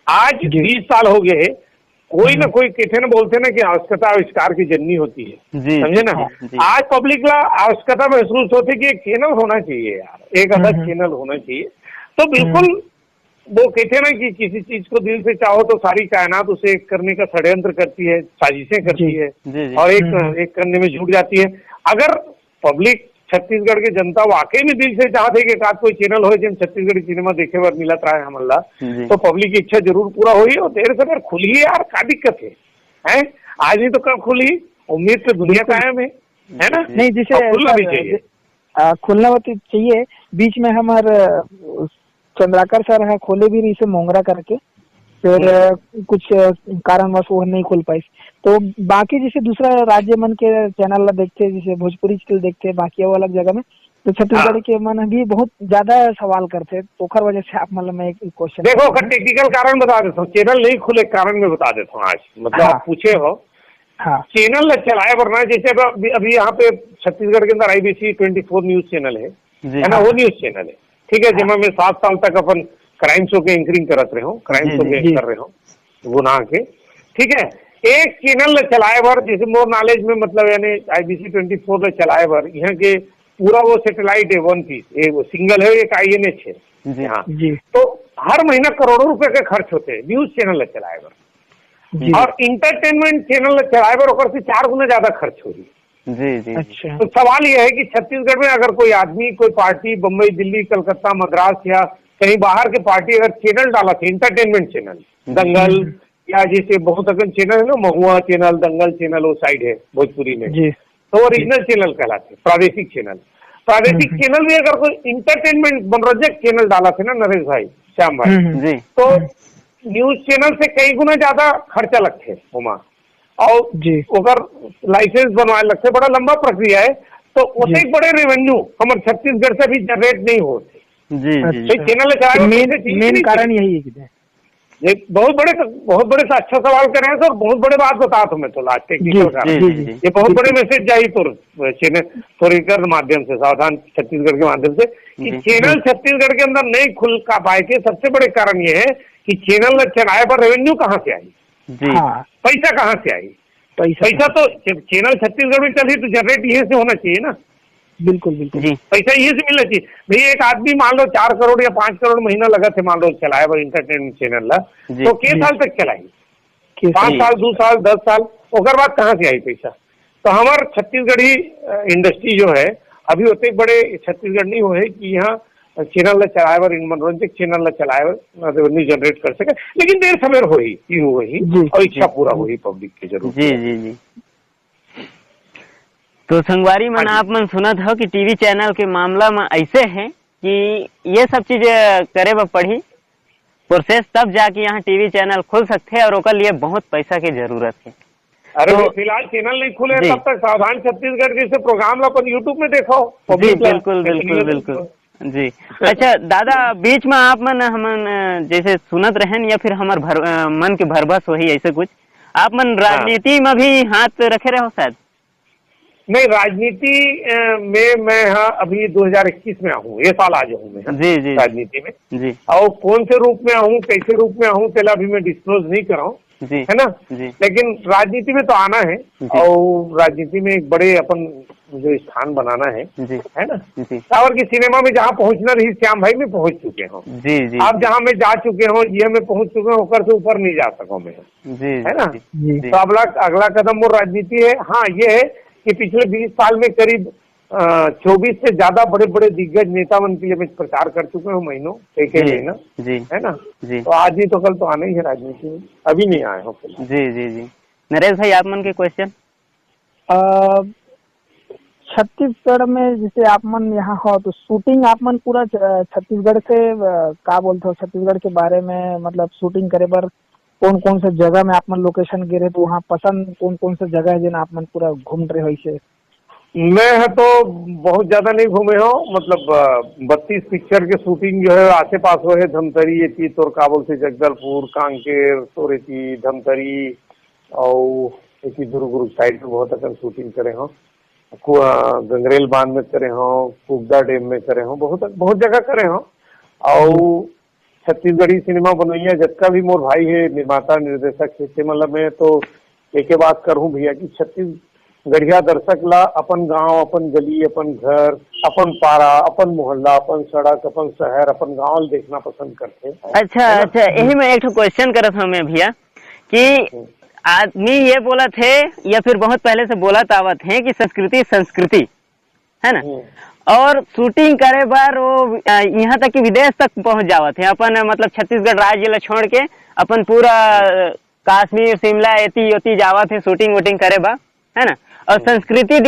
आज 20 साल हो गए, कोई ना कोई कहते ना, बोलते ना कि आवश्यकता आविष्कार की जननी होती है, समझे ना। आज पब्लिक ला आवश्यकता महसूस होती कि एक चैनल होना चाहिए यार, एक अलग चैनल होना चाहिए। तो बिल्कुल वो कहते ना कि किसी चीज को दिल से चाहो तो सारी कायनात उसे एक करने का षड्यंत्र करती है, साजिशें करती है, और एक करने में जुट जाती है। अगर पब्लिक छत्तीसगढ़ के जनता वाकई में दिल से चाहते कि एक कोई चैनल हो जिन छत्तीसगढ़ी सिनेमा देखे बर मिलत रहा है हमला, तो पब्लिक की इच्छा जरूर पूरा हुई, और देर से खुली है यार, क्या दिक्कत है? आज नहीं तो कब खुली, उम्मीद से दुनिया कायम है ना। नहीं, जिसे खुलना चाहिए। बीच में हमार चंद्राकर सर है खोले भी रही से मोंगरा करके, फिर कुछ कारणवश वो नहीं खुल पाई। तो बाकी जैसे दूसरा राज्य मन के चैनल ला देखते, जैसे भोजपुरी चैनल देखते, बाकी वो अलग जगह में, तो छत्तीसगढ़ के मन भी बहुत ज्यादा सवाल करते, तो ओखर वजह से आप मतलब मैं एक क्वेश्चन देखो, टेक्निकल कारण बता देता हूँ, चैनल नहीं खुले कारण में बता देता हूँ आज, मतलब आप पूछे हो। हाँ, चैनल चलाए वरना, जैसे अभी यहाँ पे छत्तीसगढ़ के अंदर IBC 24 न्यूज चैनल है ना, वो न्यूज चैनल है, ठीक है, जिसमें मैं 7 साल तक अपन क्राइम शो के एंकरिंग करत रहे हो, क्राइम शो के कर रहे हो गुनाह के, ठीक है। एक चैनल चलाए बर, जैसे मोर नॉलेज में, मतलब यानी IBC 24 चलाए बर, यहाँ के पूरा वो सैटेलाइट है, वन पीस, एक सिंगल है, एक INH है, जी हाँ, तो हर महीना करोड़ों रुपए के खर्च होते हैं न्यूज चैनल चलाए बर, और इंटरटेनमेंट चैनल चलाए बर ओकर से 4 गुना ज्यादा खर्च हो रही है। जी जी। अच्छा। तो सवाल यह है कि छत्तीसगढ़ में अगर कोई आदमी, कोई पार्टी बम्बई, दिल्ली, कलकत्ता, मद्रास या कहीं बाहर के पार्टी अगर चैनल डाला थे, इंटरटेनमेंट चैनल, दंगल या जैसे बहुत अगर चैनल है ना, महुआ चैनल, दंगल चैनल, वो साइड है भोजपुरी में, तो ओरिजिनल चैनल कहलाते, प्रादेशिक चैनल। प्रादेशिक चैनल में अगर कोई इंटरटेनमेंट मनोरंजक चैनल डाला थे ना नरेश भाई, श्याम भाई, तो न्यूज चैनल से कई गुना ज्यादा खर्चा लगते वहाँ, और अगर लाइसेंस बनवाए लगते, बड़ा लंबा प्रक्रिया है, तो उतने बड़े रेवेन्यू हमारे छत्तीसगढ़ से भी जनरेट नहीं होते। चैनल मेन कारण यही है। ये बहुत बड़े से अच्छा सवाल कर रहे हैं सर, बहुत बड़े बात बता तुम्हें तो लास्ट टेक्निकल कारण, ये बहुत बड़े मैसेज जाए तो चैनल थोड़ी माध्यम से, सावधान छत्तीसगढ़ के माध्यम से, कि चैनल छत्तीसगढ़ के अंदर नहीं खुल का पाए के सबसे बड़े कारण ये है कि चैनल चलाए पर रेवेन्यू कहाँ से आई, पैसा कहाँ से आई, पैसा तो चैनल छत्तीसगढ़ में चले तो जनरेट यहीं से होना चाहिए ना। बिल्कुल बिल्कुल पैसा यहीं से मिलना चाहिए भैया। एक आदमी मान लो 4 करोड़ या 5 करोड़ महीना लगा थे, मान लो चलाए वो इंटरटेनमेंट चैनल ला, तो किस साल तक चलाई, 5 साल, 2 साल, 10 साल, उसके बाद कहाँ से आई पैसा। तो हमारे छत्तीसगढ़ी इंडस्ट्री जो है अभी उतने बड़े छत्तीसगढ़ नहीं हुए कि यहाँ चैनल चलाए बर, मनोरंजक चैनल चलाए बर रेवेन्यू जनरेट कर सके, लेकिन देर सवेर हो ही और इच्छा पूरा हो ही पब्लिक के जरूर। जी जी जी। तो संगवारी मन आप मन सुनत हो कि टीवी चैनल के मामला में ऐसे है कि ये सब चीज करे बर पड़ी प्रोसेस, तब जाके यहाँ टीवी चैनल खुल सकते हैं, और ओकर लिए बहुत पैसा की जरूरत है। अरे तो फिलहाल चैनल नहीं खुले तब तक सावधान छत्तीसगढ़ जैसे प्रोग्राम अपन यूट्यूब में देखो। जी बिल्कुल बिल्कुल बिल्कुल जी। अच्छा दादा, बीच में आप मन हमन जैसे सुनत रहन या फिर हमार मन के भरबस वही ऐसे कुछ, आप मन राजनीति में भी हाथ रखे रहो शायद? नहीं, राजनीति में मैं अभी 2021 में आऊँ, ये साल आ जाऊँ मैं जी जी राजनीति में जी, और कौन से रूप में आऊँ, कैसे रूप में आऊँ, पहले अभी मैं डिस्क्लोज नहीं कर रहा हूँ, है ना जी। लेकिन राजनीति में तो आना है, और राजनीति में एक बड़े अपन जो स्थान बनाना है ना। सावर की सिनेमा में जहाँ पहुँचना रही श्याम भाई में पहुँच चुके हो जी जी। आप जहाँ में जा चुके हो, ये में पहुँच चुके हो, ऊपर से ऊपर नहीं जा सको मैं, है ना। तो अगला कदम वो राजनीति है। हाँ, ये है कि पिछले 20 साल में करीब 24 से ज्यादा बड़े बड़े दिग्गज नेता मन के लिए मैं प्रचार कर चुके हूँ, महीनों एक महीना, है ना जी। तो आज ही तो कल तो आना ही है राजनीति में, अभी नहीं आए हो जी जी जी। नरेश भाई आप मन के क्वेश्चन? छत्तीसगढ़ में जैसे आप मन यहाँ हो तो शूटिंग आप मन पूरा छत्तीसगढ़ से का बोलते हो, छत्तीसगढ़ के बारे में, मतलब शूटिंग करे बर कौन कौन से जगह में आप मन लोकेशन गिरे, तो वहाँ पसंद कौन कौन से जगह है जिन आप मन पूरा घूम रहे हो? इसे मैं तो बहुत ज्यादा नहीं घूमे हो, मतलब 32 पिक्चर के शूटिंग जो है आसे पास हो है, धमतरी ये तोर काबुल से जगदलपुर, कांकेर, तोरेती, धमतरी और एक दुर्ग साइड में बहुत अगर शूटिंग करे हो, गंगरेल बांध में करे हो, कुगदा डैम में करे हो, बहुत जगह करे हो। और छत्तीसगढ़ी सिनेमा बनैया जितना भी मोर भाई है, निर्माता निर्देशक है, मतलब मैं तो एक बात करूँ भैया कि छत्तीसगढ़िया दर्शक ला अपन गांव, अपन गली, अपन घर, अपन पारा, अपन मोहल्ला, अपन सड़क, अपन शहर, अपन गांव देखना पसंद करते हैं। अच्छा, यही मैं एक क्वेश्चन करत हूँ मैं भैया कि आदमी ये बोला थे या फिर बहुत पहले से बोला आवत है कि संस्कृति है ना, और शूटिंग करे बार वो यहाँ तक कि विदेश तक पहुँच जावत है, अपन मतलब छत्तीसगढ़ राज्य ला छोड़ के अपन पूरा कश्मीर, शिमला एती जावत है शूटिंग वूटिंग करे बा, है ना। और संस्कृति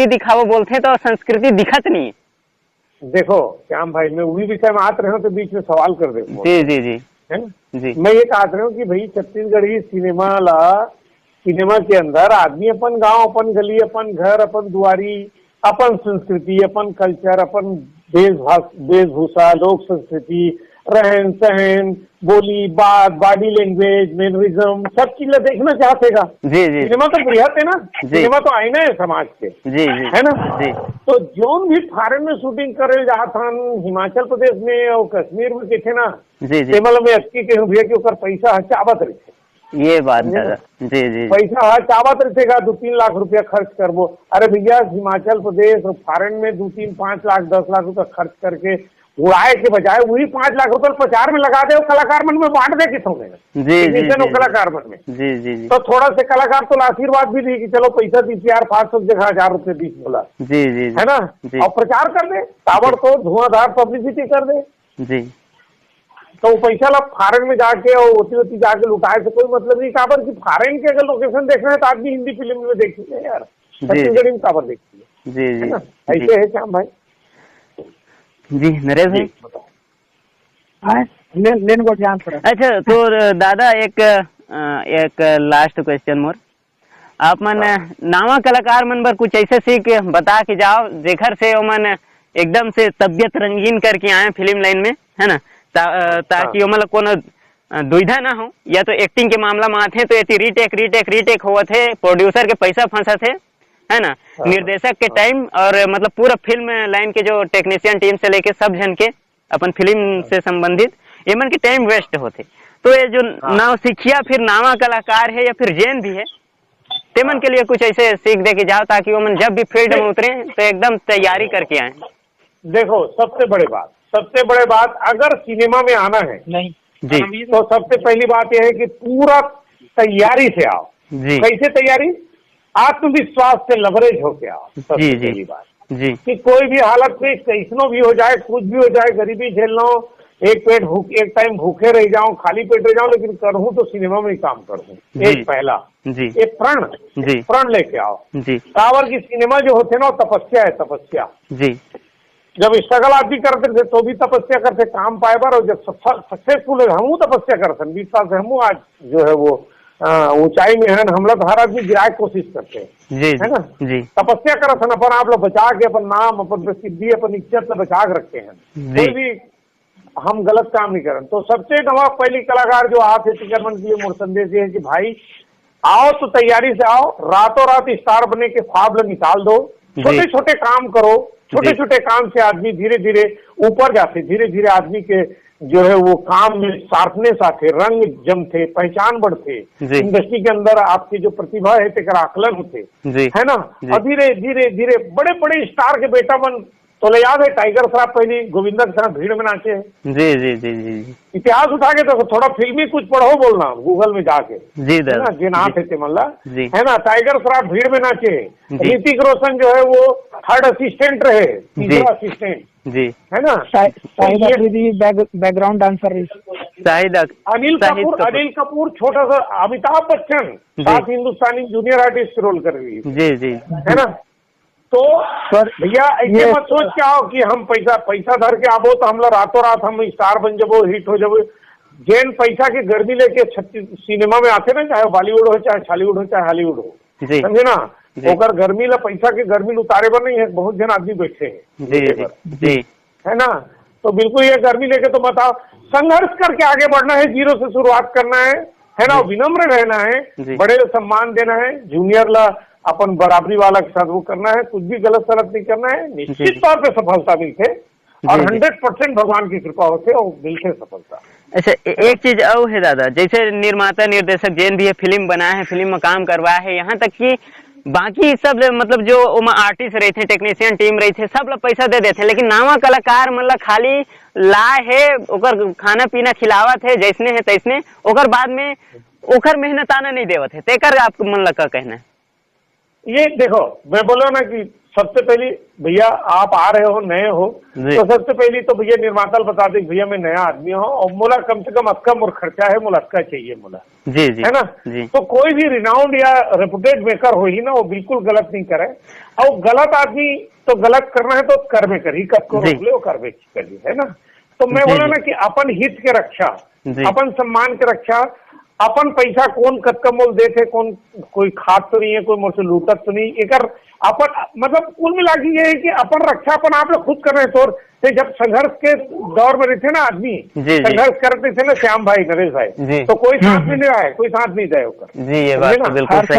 दिखावो बोलते तो संस्कृति दिखत नहीं। देखो श्याम भाई, मैं वही विषय में आते रहे हूँ तो बीच में सवाल कर दे। जी जी जी है ना जी। मैं ये कहते रहा हूँ कि भाई छत्तीसगढ़ी सिनेमा के अंदर आदमी अपन गांव, अपन गली, अपन घर, अपन दुआरी, अपन संस्कृति, अपन कल्चर, अपन वेशभूषा, लोक संस्कृति, रहन सहन, बोली बात, बॉडी लैंग्वेज, मैनरिज्म, सब चीज देखना चाहतेगा। जी जी। सिनेमा तो बृहत है ना, सिनेमा तो आईना है समाज के। जी जी है ना जी। तो जोन भी फॉरेन में शूटिंग करे जात हन, हिमाचल प्रदेश में और कश्मीर में के ना, जी जी। केवल में अटकी के भैया कि ओकर पैसा चावत रहते। ये बात दादा। जी जी। पैसा चावत रहेगा, 2-3 लाख रुपया खर्च करबो। अरे भैया हिमाचल प्रदेश और फॉरेन में 2-3, 5 लाख 10 लाख रुपया खर्च करके उड़ाए के बजाय वही 5 लाख रुपए प्रचार में लगा दे, कलाकार मन में बांट दे किसों में। जी कलाकार मन में। जी जी जी। तो थोड़ा से कलाकार तो आशीर्वाद भी दी कि चलो पैसा दीस यार, 500 जगह 1000 रुपये दीस बोला। जी जी। है ना, और प्रचार कर दे, ताबड़ तो धुआंधार पब्लिसिटी कर दे। जी। तो वो पैसा ला फॉरेन में जाके और होती जाके लुटाए से कोई मतलब नहीं। काबर की फॉरेन के अगर लोकेशन देखना है तो आदमी हिंदी फिल्म में देखिए यार, छत्तीसगढ़ी में काबर देखिए। जी जी। ऐसे है श्याम भाई। जी नरेश भाई, लेन को ध्यान पड़ा। अच्छा तो दादा एक लास्ट क्वेश्चन मोर, आप मन नावा कलाकार मन बर कुछ ऐसे सीख बता के जाओ जेखर से ओमन एकदम से तबियत रंगीन करके आए फिल्म लाइन में, है ना, ताकि ओमन ला कोनो दुविधा ना हो, या तो एक्टिंग के मामला में आते तो ये रीटेक होवत है, प्रोड्यूसर के पैसा फंसत है ना, निर्देशक के टाइम और मतलब पूरा फिल्म लाइन के जो टेक्नीशियन टीम से लेके सब जन के अपन फिल्म से संबंधित एमन के टाइम वेस्ट होते। तो ये जो नाव सिखिया फिर नावा कलाकार है या फिर जैन भी है, तेमन के लिए कुछ ऐसे सीख दे के जाओ ताकि वो मन जब भी फील्ड में उतरे तो एकदम तैयारी करके आए। देखो सबसे बड़े बात अगर सिनेमा में आना है नहीं जी, तो सबसे पहली बात यह है कि पूरा तैयारी से आओ। जी। कैसे तैयारी? आत्मविश्वास से लवरेज होके आओ। सबसे जी, जी। पहली बात जी कि कोई भी हालत में कैसनो भी हो जाए, कुछ भी हो जाए, गरीबी झेल लो, एक टाइम भूखे रह जाऊं, खाली पेट रह जाऊं, लेकिन करूं तो सिनेमा में ही काम करूं। एक पहला जी। एक प्रण लेके आओ जी। कावर की सिनेमा जो होते ना तपस्या है, तपस्या। जी। जब स्ट्रगल आदमी करते थे तो भी तपस्या करते काम पाए बार, और जब सक्सेसफुल है हम तपस्या करते 20 साल से हम आज जो है वो ऊंचाई में है, हमला तो हर आदमी गिराए कोशिश करते हैं। जी है ना जी। तपस्या करत हन, अपन आप लोग बचा के अपन नाम, अपन प्रसिद्धि, अपन इज्जत से बचा के रखते हैं। कोई भी हम गलत काम नहीं करें। तो सबसे नवा पहली कलाकार जो आप टिकर मन के लिए मोर संदेश ये है कि भाई आओ तो तैयारी से आओ, रातों रात स्टार बने के ख्वाब निकाल दो, छोटे छोटे काम करो, छोटे छोटे काम से आदमी धीरे धीरे ऊपर जाते, धीरे धीरे आदमी के जो है वो काम में शार्पनेस आते, रंग जमते, पहचान बढ़ते, इंडस्ट्री के अंदर आपकी जो प्रतिभा है तेकर आकलन होते, है ना। और धीरे धीरे धीरे बड़े बड़े स्टार के बेटा बन तो ले याद है टाइगर श्रॉफ पहली गोविंदा के साथ भीड़ में नाचे हैं। जी जी जी जी। इतिहास उठा के तो थोड़ा फिल्मी कुछ पढ़ो, बोलना गूगल में जाके। जी है ना, जिनाथ है मल्ला, जी। है ना, टाइगर श्रॉफ भीड़ में नाचे। ऋतिक रोशन जो है वो थर्ड असिस्टेंट रहे, तीसरा असिस्टेंट। जी। है ना, बैकग्राउंड डांसर रही। अनिल कपूर छोटा सा, अमिताभ बच्चन साथ हिंदुस्तानी जूनियर आर्टिस्ट रोल कर रही है। जी जी। है ना, तो भैया ऐसे मत सोच के आओ कि हम पैसा धर के आबो तो हम लोग रातों रात हम स्टार बन जबो, हिट हो जबो। जैन पैसा की गर्मी लेके सिनेमा में आते ना, चाहे बॉलीवुड हो, चाहे हॉलीवुड हो, चाहे हॉलीवुड हो, समझे ना, ओकर गर्मी ला पैसा के गर्मी उतारे पर नहीं है, बहुत जन आदमी बैठे हैं। जी। है ना, तो बिल्कुल ये गर्मी लेके तो बताओ, संघर्ष करके आगे बढ़ना है, जीरो से शुरुआत करना है ना, विनम्र रहना है, बड़े सम्मान देना है, जूनियर ला अपन बराबरी वाला के साथ वो करना है, कुछ भी गलत सलत नहीं करना है, निश्चित तौर पे सफलता मिलते और 100% भगवान की कृपा होते और मिलते सफलता। अच्छा एक चीज और है दादा, जैसे निर्माता निर्देशक जैन भी है, फिल्म बनाए है, फिल्म में काम करवाया है, यहाँ तक कि बाकी सब मतलब जो आर्टिस्ट रहे थे, टेक्नीशियन टीम रही थे, सब लोग पैसा दे देते, लेकिन नावा कलाकार मतलब खाली लाए है, ओकर खाना पीना खिलावत है, जैसने है तैसने, ओकर बाद में ओकर मेहनताना नहीं देवत है, तेकर आप मन का कहना है? ये देखो मैं बोलो ना कि सबसे पहले भैया आप आ रहे हो, नए हो, तो सबसे पहले तो भैया निर्माता बता दे भैया मैं नया आदमी हूँ और मोला कम से कम अक्का मोर खर्चा है, मोला अक्का चाहिए मोला, जी जी, है ना जी। तो कोई भी रिनाउंड या रेपुटेड मेकर हो ही ना, वो बिल्कुल गलत नहीं करे। और गलत आदमी तो गलत करना है तो कर में करी, कब को रोक ले वो कर में करिए, है ना। तो मैं बोला ना कि अपन हित के रक्षा, अपन सम्मान के रक्षा, अपन पैसा कौन कतका मोल देते, कौन कोई खाद तो नहीं है, कोई मुझसे लूटत तो नहीं, एक अपन मतलब कुल मिला के ये है कि अपन रक्षा अपन आप लोग खुद कर रहे हैं। तो जब संघर्ष के दौर में रहते ना आदमी, संघर्ष करते थे ना श्याम भाई, नरेश भाई, तो कोई साथ में नहीं रहा है, कोई साथ नहीं जाए होकर जी, ये बात तो बिल्कुल सही।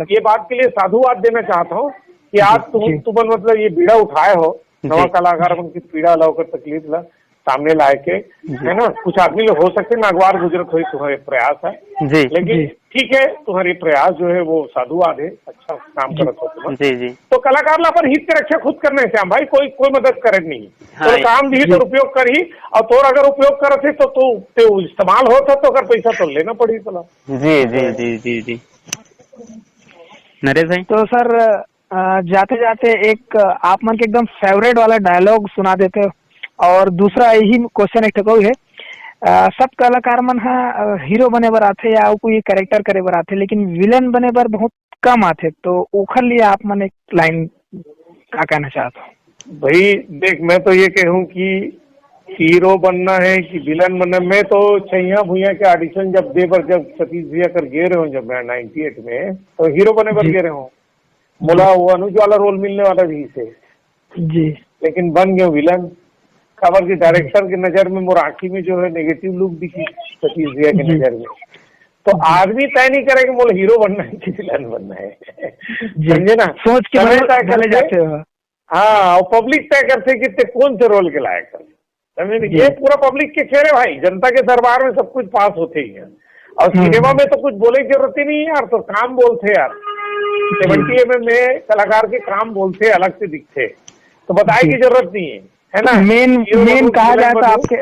ये बात के लिए साधुवाद देना चाहता हूँ कि आज तुम मतलब ये बीड़ा उठाए हो, नवा कलाकार की पीड़ा लाकर तकलीफ ला सामने लाए के, है ना। कुछ आदमी लोग हो सकते नागवार गुजरत हुई, तुम्हारे प्रयास है जी, लेकिन ठीक है, तुम्हारे प्रयास जो है वो साधुवाद है, अच्छा काम करत हो तुम जी जी। तो कलाकार ला पर हित के रक्षा खुद करने से श्याम भाई, कोई मदद करे नहीं। तो काम दी तो उपयोग करी, और तो अगर उपयोग करते तो इस्तेमाल होता तो अगर पैसा तो लेना पड़ी चला। जी जी जी जी जी। नरेश भाई, तो सर जाते जाते एक आप मन के एकदम फेवरेट वाला डायलॉग सुना देते हो, और दूसरा यही क्वेश्चन एक है, सब कलाकार मन हीरो बने बर आथे या कोई कैरेक्टर करे बर आथे, लेकिन विलन बने बर बहुत कम आथे, तो ओखर लिए आप मन एक लाइन क्या कहना चाहते हो? भाई देख, मैं तो ये कहूँ कि हीरो बनना है कि विलन बनना, मैं तो छैया भुइया के ऑडिशन जब दे बर, जब सतीश भैया कर गे रहे हूँ, जब मैं 98 में तो हीरो बने बर गे रहे हूँ, मोला वो अनुज वाला रोल मिलने वाला भी से जी, लेकिन बन गया विलन। खबर की डायरेक्टर की नजर में मोर आँखी में जो है नेगेटिव लुक दिखी सतीश भैया की नजर में, तो आदमी तय नहीं करेगा मोला हीरो बनना है कि विलन बनना है, समझे ना, सोच के तय जाते हो। हाँ, और पब्लिक तय करते कि कौन से रोल के लायक है, समझे। ये पूरा पब्लिक के खेल है भाई, जनता के दरबार में सब कुछ पास होते ही है, और सिनेमा में तो कुछ बोले की जरूरत ही नहीं है यार, तो काम बोलते यार, 70 में कलाकार के काम बोलते अलग से दिखते, तो बताए की जरूरत नहीं है ना। मेन कहा जाए तो आपके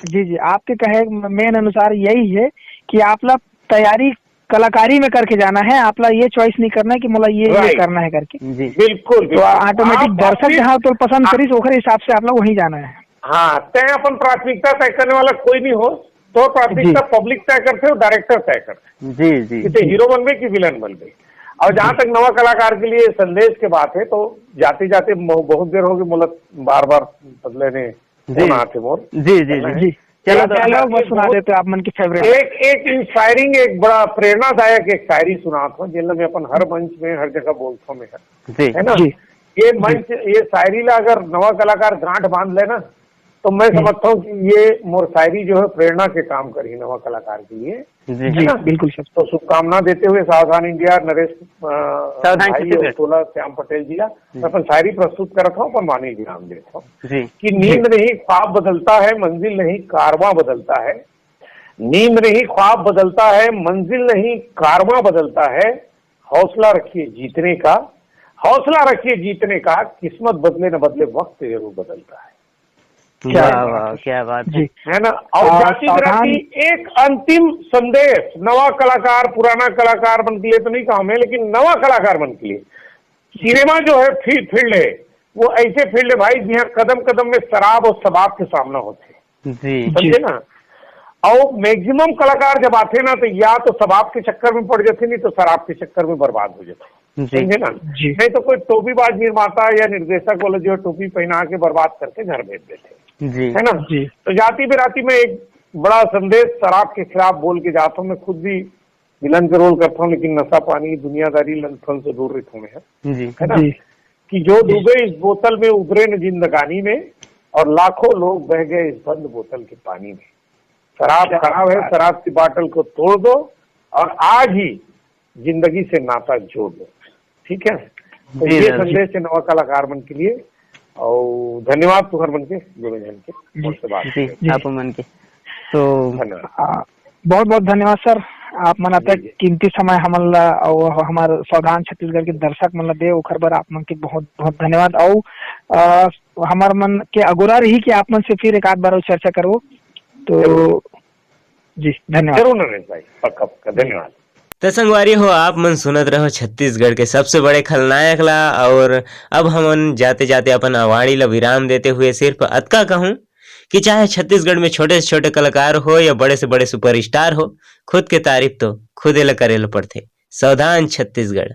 जी आपके कहे मेन अनुसार यही है कि आप लोग तैयारी कलाकारी में करके जाना है, आप लोग ये चॉइस नहीं करना है कि मतलब ये करना है करके। जी बिल्कुल, तो ऑटोमेटिक दर्शक जहाँ तो पसंद करी तो ओखरे हिसाब से आप लोग वहीं जाना है। हाँ, तय अपन प्राथमिकता तय करने वाला कोई नहीं हो, तो प्राथमिकता पब्लिक तय करते हो, डायरेक्टर तय करते जी जी, हीरो बन गए कि विलन बन गए। और जहाँ तक नवा कलाकार के लिए संदेश के बात है, तो जाते जाते बहुत देर होगी मोला बार बार बदले ने आते मोर जी जी जी। चलो डायलॉग सुना देते आप मन की फेवरेट। एक इंस्पायरिंग, एक बड़ा प्रेरणादायक एक शायरी सुनाता हूँ, जिनमें मैं अपन हर मंच में हर जगह बोलता हूँ, है ना। ये मंच, ये शायरी ला अगर नवा कलाकार गांठ बांध लेना, तो मैं समझता हूँ कि ये मोर शायरी जो है प्रेरणा के काम करी नवा कलाकार के लिए, जी बिल्कुल। तो शुभकामना देते हुए सावधान इंडिया, नरेश श्याम पटेल जी मैं अपन शायरी प्रस्तुत करता हूँ, अपन वाणी विराम देता हूँ कि नींद नहीं ख्वाब बदलता है, मंजिल नहीं कारवां बदलता है, नींद नहीं ख्वाब बदलता है, मंजिल नहीं कारवां बदलता है, हौसला रखिए जीतने का, हौसला रखिए जीतने का, किस्मत बदले न बदले वक्त जरूर बदलता है। क्या बात है ना। और जाति बिराती एक अंतिम संदेश नवा कलाकार पुराना कलाकार बन के लिए तो नहीं कहा मैं, लेकिन नवा कलाकार बन के लिए सिनेमा जो है फील्ड है, वो ऐसे फील्ड है भाई जहाँ कदम कदम में शराब और शबाब के सामना होते, समझे ना। और मैक्सिमम कलाकार जब आते ना, तो या तो शबाब के चक्कर में पड़ जाते, नहीं तो शराब के चक्कर में बर्बाद हो जाते, समझे ना। नहीं तो कोई टोपीबाज निर्माता या निर्देशक वाले जो टोपी पहना के बर्बाद करके घर भेज देते, है ना। तो जाति बिराती में एक बड़ा संदेश शराब के खिलाफ बोल के जाता हूँ। मैं खुद भी विलन का रोल करता हूँ, लेकिन नशा पानी दुनियादारी लंथन से दूर रहता हूँ मैं, है ना। कि जो डूबे इस बोतल में उबरे न जिंदगानी में, और लाखों लोग बह गए इस बंद बोतल के पानी में। शराब खराब है, शराब की बाटल को तोड़ दो और आज ही जिंदगी से नाता जोड़ दो, ठीक है। तो ये संदेश है नवा कलाकार मन के लिए, और धन्यवाद तुहर मन के जुड़े जन के आप मन के, तो धन्यवाद, बहुत बहुत धन्यवाद सर। आप मन तक कीमती समय हमला और हमारे सावधान छत्तीसगढ़ के दर्शक मन दे ओखर बर आप मन के बहुत बहुत धन्यवाद। और हमार मन के अगुरा रही कि आप मन से फिर एक आध बार चर्चा करो, तो जी धन्यवाद। जरूर नरेश भाई, पक्का पक्का धन्यवाद। तो संगवारी हो, आप मन सुनत रहो छत्तीसगढ़ के सबसे बड़े खलनायक ला। और अब हमन जाते जाते अपन अवाणी ला विराम देते हुए सिर्फ अतका कहूं कि चाहे छत्तीसगढ़ में छोटे से छोटे कलाकार हो या बड़े से बड़े सुपरस्टार हो, खुद के तारीफ तो खुदे ला करे ला पड़थे। सावधान छत्तीसगढ़।